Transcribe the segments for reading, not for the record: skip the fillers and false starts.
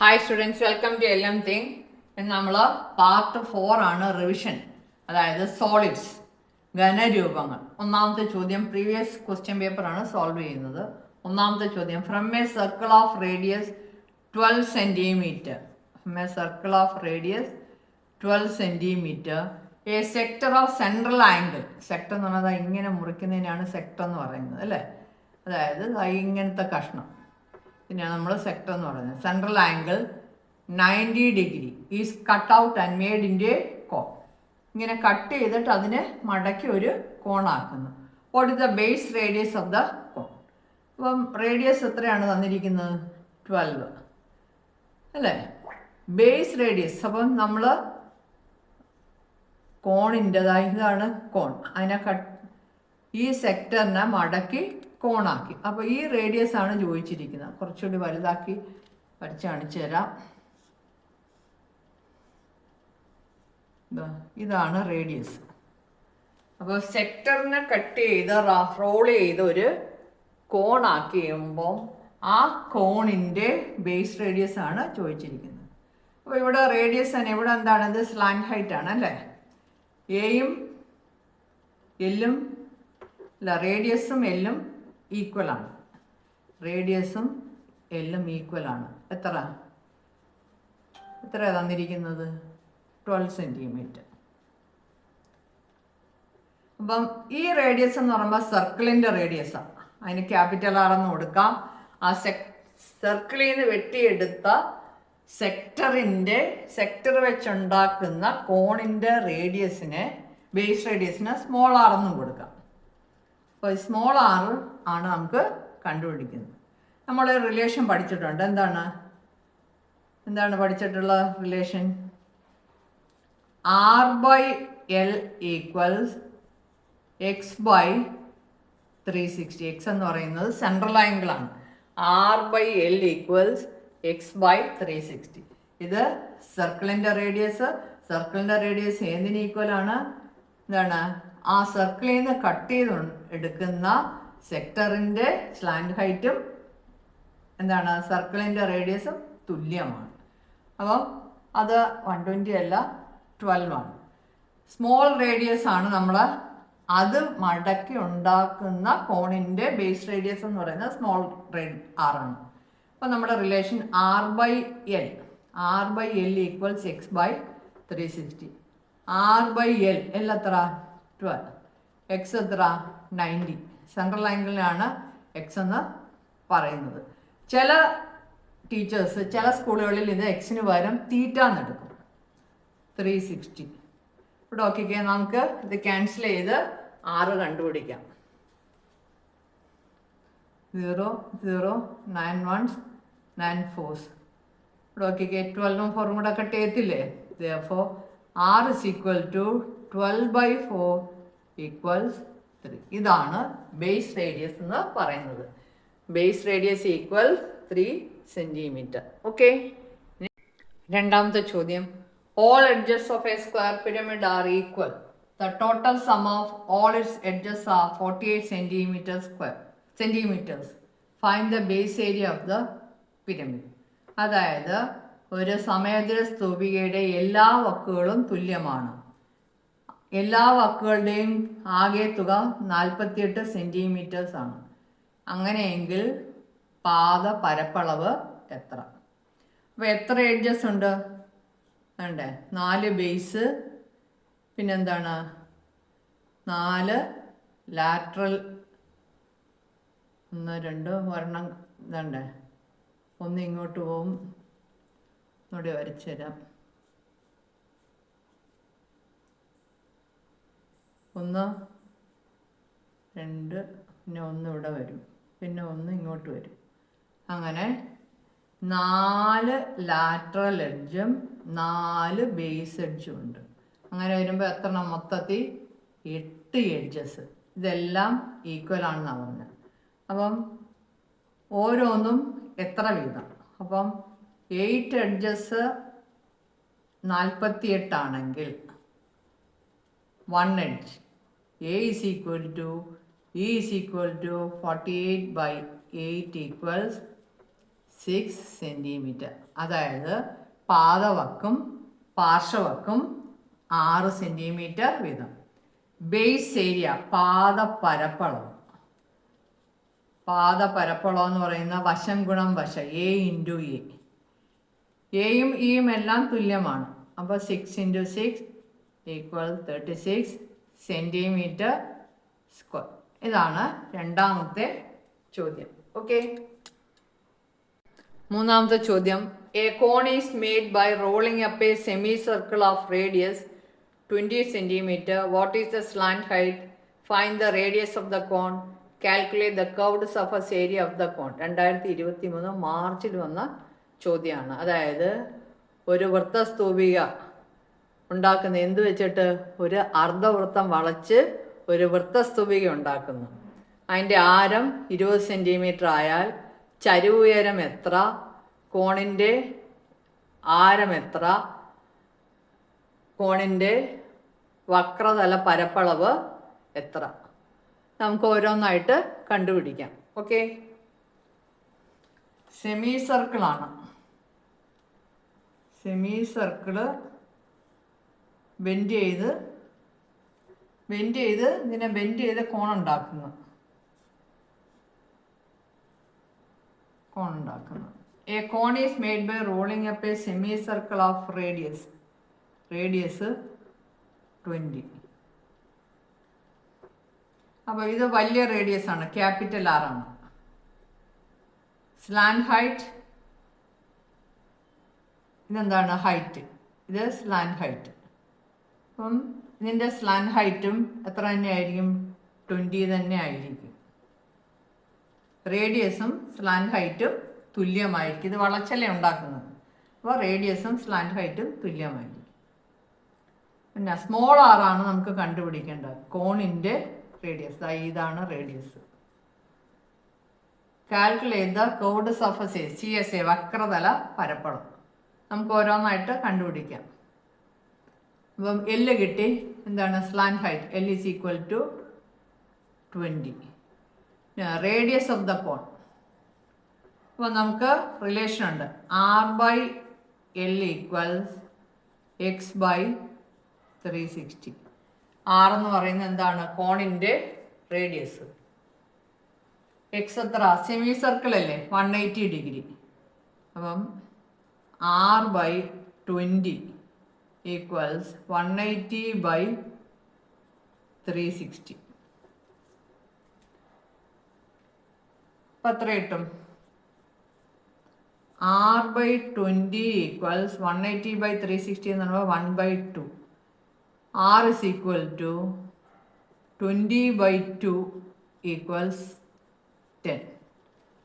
Hi students, welcome to എല്ലാം thing. നമ്മൾ part 4 ആണ്, റിവിഷൻ. അതായത് സോളിഡ്സ്, ഘനരൂപങ്ങൾ. ഒന്നാമത്തെ ചോദ്യം പ്രീവിയസ് ക്വസ്റ്റ്യൻ പേപ്പറാണ് സോൾവ് ചെയ്യുന്നത്. ഒന്നാമത്തെ ചോദ്യം, from A circle of radius 12 centimetre, from A circle of radius 12 centimetre, A sector of central angle. Sector എന്ന് പറഞ്ഞാൽ ഇങ്ങനെ മുറിക്കുന്നതിനാണ് സെക്ടർ എന്ന് പറയുന്നത്, അല്ലേ? അതായത് ഇങ്ങനത്തെ കഷ്ണം, ഇതിനാണ് നമ്മൾ സെക്ടർ എന്ന് പറയുന്നത്. Central angle 90 degree is cut out and made in a cone. ഇങ്ങനെ കട്ട് ചെയ്തിട്ട് അതിനെ മടക്കി ഒരു കോണാക്കുന്നു. What is the base radius of the cone? അപ്പം റേഡിയസ് എത്രയാണ് തന്നിരിക്കുന്നത്? 12, അല്ലേ? Base radius. അപ്പം നമ്മൾ കോണിൻ്റെതായി, ഇതാണ് കോൺ, അതിനെ ഈ സെക്ടറിനെ മടക്കി കോണാക്കി. അപ്പോൾ ഈ റേഡിയസ് ആണ് ചോദിച്ചിരിക്കുന്നത്. കുറച്ചുകൂടി വലുതാക്കി വരച്ച് കാണിച്ചു തരാം. ഇതാണ് റേഡിയസ്. അപ്പോൾ സെക്ടറിനെ കട്ട് ചെയ്ത് റോൾ ചെയ്ത് ഒരു കോണാക്കി കഴിയുമ്പോൾ ആ കോണിൻ്റെ ബേസ് റേഡിയസ് ആണ് ചോദിച്ചിരിക്കുന്നത്. അപ്പോൾ ഇവിടെ റേഡിയസ് തന്നെ, ഇവിടെ എന്താണ്? ഇത് സ്ലാൻഡ് ഹൈറ്റ് ആണ്, അല്ലേ? എയും എല്ലും, അല്ല, റേഡിയസും എല്ലും ഈക്വൽ ആണ്. റേഡിയസും എല്ലും ഈക്വൽ ആണ്. എത്രയാണ് തന്നിരിക്കുന്നത്? 12 സെൻറ്റിമീറ്റർ. അപ്പം ഈ റേഡിയസ് എന്ന് പറയുമ്പോൾ സർക്കിളിൻ്റെ റേഡിയസാണ്. അതിന് ക്യാപിറ്റൽ ആർ എന്ന് കൊടുക്കാം. ആ സർക്കിളിൽ നിന്ന് വെട്ടിയെടുത്ത സെക്ടർ വെച്ചുണ്ടാക്കുന്ന കോണിൻ്റെ റേഡിയസിനെ, ബേസ് റേഡിയസിന് സ്മോൾ ആർ എന്നും കൊടുക്കാം. അപ്പോൾ സ്മോൾ ആർ ആണ് നമുക്ക് കണ്ടുപിടിക്കുന്നത്. നമ്മൾ റിലേഷൻ പഠിച്ചിട്ടുണ്ട്. എന്താണ് പഠിച്ചിട്ടുള്ള relation? R/L equals x/360. X എന്ന് പറയുന്നത് സെൻട്രൽ ആംഗിളാണ്. R/L equals x/360. ഇത് സർക്കിളിൻ്റെ റേഡിയസ്. സർക്കിളിൻ്റെ റേഡിയസ് എന്തിന് ഈക്വലാണ്? എന്താണ്? ആ സർക്കിളിൽ നിന്ന് കട്ട് ചെയ്ത് എടുക്കുന്ന സെക്ടറിൻ്റെ സ്ലാൻഡ് ഹൈറ്റും എന്താണ്? സർക്കിളിൻ്റെ റേഡിയസും തുല്യമാണ്. അപ്പം അത് 120 അല്ല, 12 ആണ്. സ്മോൾ റേഡിയസ് ആണ് നമ്മൾ അത് മടക്കി ഉണ്ടാക്കുന്ന കോണിൻ്റെ ബേസ് റേഡിയസ് എന്ന് പറയുന്നത് സ്മോൾ ആർ ആണ്. അപ്പം നമ്മുടെ relation R/L equals x/360. R/L എത്ര? 12. എക്സ് എത്ര? 90. സെൻട്രൽ ആംഗിളിനാണ് എക്സ് എന്ന് പറയുന്നത്. ചില ടീച്ചേഴ്സ്, ചില സ്കൂളുകളിൽ ഇത് എക്സിന് പകരം തീറ്റ എന്നെടുക്കും. 360. ഇവിടെ നോക്കിക്കേ, നമുക്ക് ഇത് ക്യാൻസൽ ചെയ്ത് 6 കണ്ടുപിടിക്കാം. 0 0 9 1s 9 4s. ഇവിടെ നോക്കിക്കേ, 12ഉം 4ഉം കൂടെ കട്ട് ചെയ്യത്തില്ലേ? therefore R is equal to 12/4 equals 3. ഇതാണ് ബേസ് റേഡിയസ് എന്ന് പറയുന്നത്. Base radius equal 3 centimetre. Okay. രണ്ടാമത്തെ ചോദ്യം, all edges of a square pyramid are equal. The total sum of all its edges are 48 centimetres. Find the base area of the pyramid. അതായത് ഒരു സമചതുര സ്തൂപികയുടെ എല്ലാ വക്കുകളും തുല്യമാണ്. എല്ലാ വക്കുകളുടെയും ആകെ തുക 48 സെൻറ്റിമീറ്റേഴ്സ് ആണ്. അങ്ങനെയെങ്കിൽ പാദ പരപ്പളവ് എത്ര? അപ്പോൾ എത്ര എഡ്ജസ് ഉണ്ട്? വേണ്ടേ? 4 ബേസ്, പിന്നെന്താണ്? 4 ലാറ്ററൽ, 1 2 ഒരെണ്ണം ഇതണ്ടേ, ഒന്ന് ഇങ്ങോട്ട് പോവും. ഇവിടെ വരച്ചു തരാം. 1 2, പിന്നെ 1 ഇവിടെ വരും, പിന്നെ 1 ഇങ്ങോട്ട് വരും. അങ്ങനെ 4 ലാറ്ററൽ എഡ്ജും 4 ബേസ് എഡ്ജും ഉണ്ട്. അങ്ങനെ വരുമ്പോൾ എത്ര? മൊത്തത്തിൽ 8 എഡ്ജസ്. ഇതെല്ലാം ഈക്വൽ ആണെന്നാണ് പറഞ്ഞത്. അപ്പം ഓരോന്നും എത്ര വീതം? അപ്പം 8 എഡ്ജസ് 48 ആണെങ്കിൽ 1 edge E is equal to 48/8 equals 6 centimetre. അതായത് പാദവക്കും പാർശ്വവക്കും 6 സെൻറ്റിമീറ്റർ വീതം. ബേസ് ഏരിയ പാദപരപ്പളവ് എന്ന് പറയുന്ന വശം ഗുണം വശം എ ഇൻറ്റു എ. എയും ഇയും എല്ലാം തുല്യമാണ്. അപ്പോൾ 6 ഇൻറ്റു 6 ഈക്വൽ 36 സെൻറ്റിമീറ്റർ സ്ക്വയർ. ഇതാണ് രണ്ടാമത്തെ ചോദ്യം. ഓക്കെ. മൂന്നാമത്തെ ചോദ്യം, a cone is made by rolling up a semi circle of radius 20 centimetre. What is the slant height? Find the radius of the cone. Calculate the curved surface area of the cone. 2023 മാർച്ചിൽ വന്ന ചോദ്യമാണ്. അതായത് ഒരു വൃത്തസ്തൂപിക ഉണ്ടാക്കുന്ന എന്ത് വെച്ചിട്ട്? ഒരു അർദ്ധവൃത്തം വളച്ച് ഒരു വൃത്തസ്തൂപിക ഉണ്ടാക്കുന്നു. അതിൻ്റെ ആരം 20 സെൻറ്റിമീറ്റർ ആയാൽ ചരിവ് ഉയരം എത്ര, കോണിൻ്റെ ആരം എത്ര, കോണിൻ്റെ വക്രതല പരപ്പളവ് എത്ര? നമുക്ക് ഓരോന്നായിട്ട് കണ്ടുപിടിക്കാം. ഓക്കെ. സെമി സർക്കിളാണ്. സെമി സർക്കിള് ബെൻഡ് ചെയ്ത് ഇതിനെ ബെൻഡ് ചെയ്ത് കോണുണ്ടാക്കുന്നു. A cone is made by rolling up a semi circle of radius 20. അപ്പോൾ ഇത് വലിയ റേഡിയസ് ആണ്, ക്യാപിറ്റൽ ആർ ആണ്. സ്ലാൻഡ് ഹൈറ്റ് ഇതെന്താണ്? ഹൈറ്റ്. ഇത് സ്ലാൻഡ് ഹൈറ്റ്. അപ്പം ഇതിൻ്റെ സ്ലാൻഡ് ഹൈറ്റും എത്ര തന്നെയായിരിക്കും? 20 തന്നെ ആയിരിക്കും. റേഡിയസും സ്ലാൻഡ് ഹൈറ്റും തുല്യമായിരിക്കും. ഇത് വളച്ചല്ലേ ഉണ്ടാക്കുന്നത്. അപ്പോൾ റേഡിയസും സ്ലാൻഡ് ഹൈറ്റും തുല്യമായിരിക്കും. പിന്നെ സ്മോൾ ആർ ആണ് നമുക്ക് കണ്ടുപിടിക്കേണ്ടത്. കോണിൻ്റെ റേഡിയസ് ഇതാണ് radius. Calculate the curved surface CSA വക്രതല പരപ്പളവ്. നമുക്ക് ഓരോന്നായിട്ട് കണ്ടുപിടിക്കാം. അപ്പം L കിട്ടി. എന്താണ്? Slant height. L is equal to 20. Radius of the cone. അപ്പോൾ നമുക്ക് റിലേഷൻ ഉണ്ട്. R/L equals x/360. R എന്ന് പറയുന്നത് എന്താണ്? കോണിൻ്റെ റേഡിയസ്. എക്സ് എത്ര? സെമി സർക്കിൾ അല്ലേ, 180 ഡിഗ്രി. അപ്പം R/20 ഈക്വൽസ് 180/360. അപ്പം എത്ര കിട്ടും? R/20 ഈക്വൽസ് 180/360 എന്ന് പറയുമ്പോൾ 1/2. R is equal to 20/2 equals 10.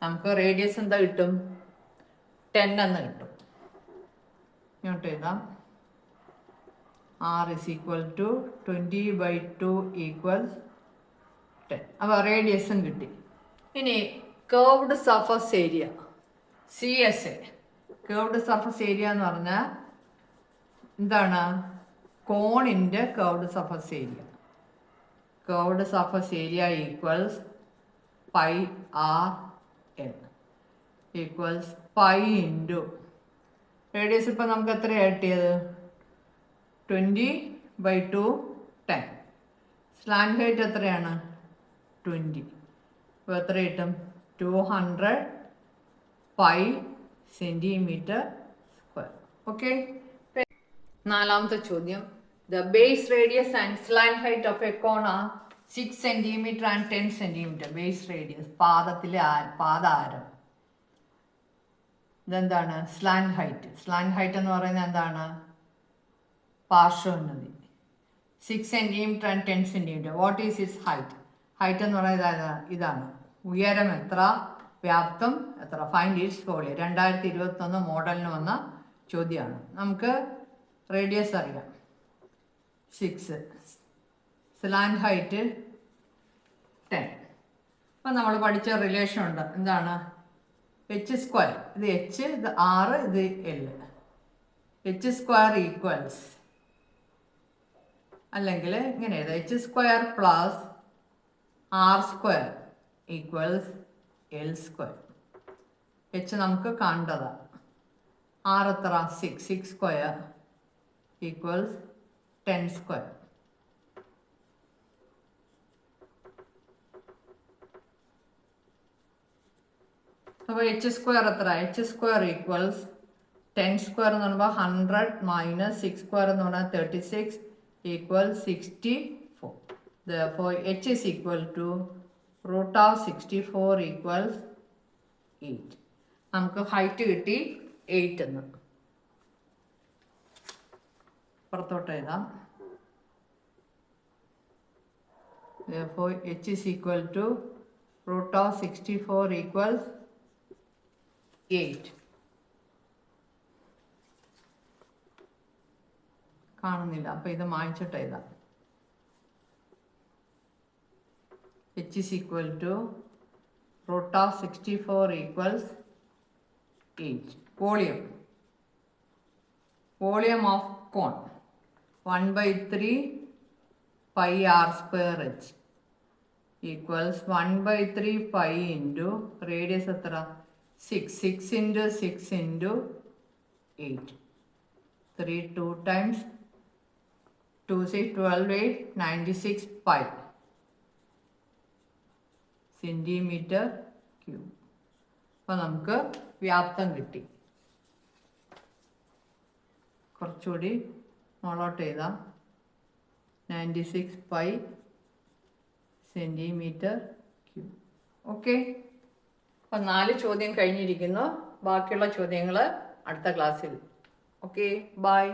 നമുക്ക് റേഡിയസ് എന്താ കിട്ടും? 10 എന്ന് കിട്ടും. ഇങ്ങോട്ട് എഴുതാം. R is equal to 20/2 equals 10. അപ്പോൾ റേഡിയസും കിട്ടി. ഇനി curved surface area CSA. Curved surface area എന്ന് പറഞ്ഞാൽ എന്താണ്? കോണിൻ്റെ curved surface area. Curved surface area equals πRL equals pi into radius. ഇപ്പം നമുക്ക് എത്രയാണ് കിട്ടിയത്? 20/2 10. സ്ലാൻഡ് ഹൈറ്റ് എത്രയാണ്? 20. അപ്പോൾ എത്ര കിട്ടും? 200 പൈ സെൻറ്റിമീറ്റർ സ്ക്വയർ. ഓക്കെ. നാലാമത്തെ ചോദ്യം, the base radius and slant height of a cone r 6 centimetre and 10 centimetre. Base radius പാദത്തിലെ പാദാരം. ഇതെന്താണ്? Slant height. സ്ലാൻഡ് ഹൈറ്റ് എന്ന് പറയുന്നത് എന്താണ്? പാർശ്വോന്നതി. 6 centimetre and 10 centimetre. What is its height? Height എന്ന് പറയുന്നത് ഇതാണ്. ഉയരം എത്ര, വ്യാപ്തം എത്ര? Find its volume. 2021 മോഡലിന് വന്ന ചോദ്യമാണ്. നമുക്ക് റേഡിയസ് അറിയാം 6, സ്ലാൻഡ് ഹൈറ്റ് 10. അപ്പം നമ്മൾ പഠിച്ച റിലേഷൻ ഉണ്ട്. എന്താണ്? h². ഇത് h, ഇത് r, ഇത് l. h² ഈക്വൽസ്, അല്ലെങ്കിൽ ഇങ്ങനെ എഴുതാം, h² plus r² equals l². H നമുക്ക് കണ്ടതാണ്. ആർ എത്ര? 6 സ്ക്വയർ ഈക്വൽസ് 10 സ്ക്വയർ. അപ്പോൾ എച്ച് സ്ക്വയർ എത്ര? എച്ച് സ്ക്വയർ ഈക്വൽസ് 10 സ്ക്വയർ എന്ന് പറയുമ്പോൾ 100 മൈനസ് 6 സ്ക്വയർ എന്ന് പറഞ്ഞാൽ 36 equal 64. Therefore h is equal to root of 64 equals 8. നമുക്ക് ഹൈറ്റ് കിട്ടി 8 എന്ന്. പുറത്തോട്ട് എഴുതാം. Therefore h is equal to root of 64 equals 8. കാണുന്നില്ല, അപ്പോൾ ഇത് മായ്ച്ചിട്ട് എഴുതാം. h is equal to root of 64 equals 8. Volume of cone 1/3 pi r square h equals 1/3 pi into radius എത്ര? 6 into 6 into 8. 3 2 times 2 6 12 8 96 pi centimetre cube. അപ്പോൾ നമുക്ക് വ്യാപ്തം കിട്ടി. കുറച്ചുകൂടി മുകളോട്ട് എഴുതാം. 96 pi സെൻറ്റിമീറ്റർ ക്യൂബ്. ഓക്കെ, അപ്പം 4 ചോദ്യം കഴിഞ്ഞിരിക്കുന്നു. ബാക്കിയുള്ള ചോദ്യങ്ങൾ അടുത്ത ക്ലാസ്സിൽ. Okay, by.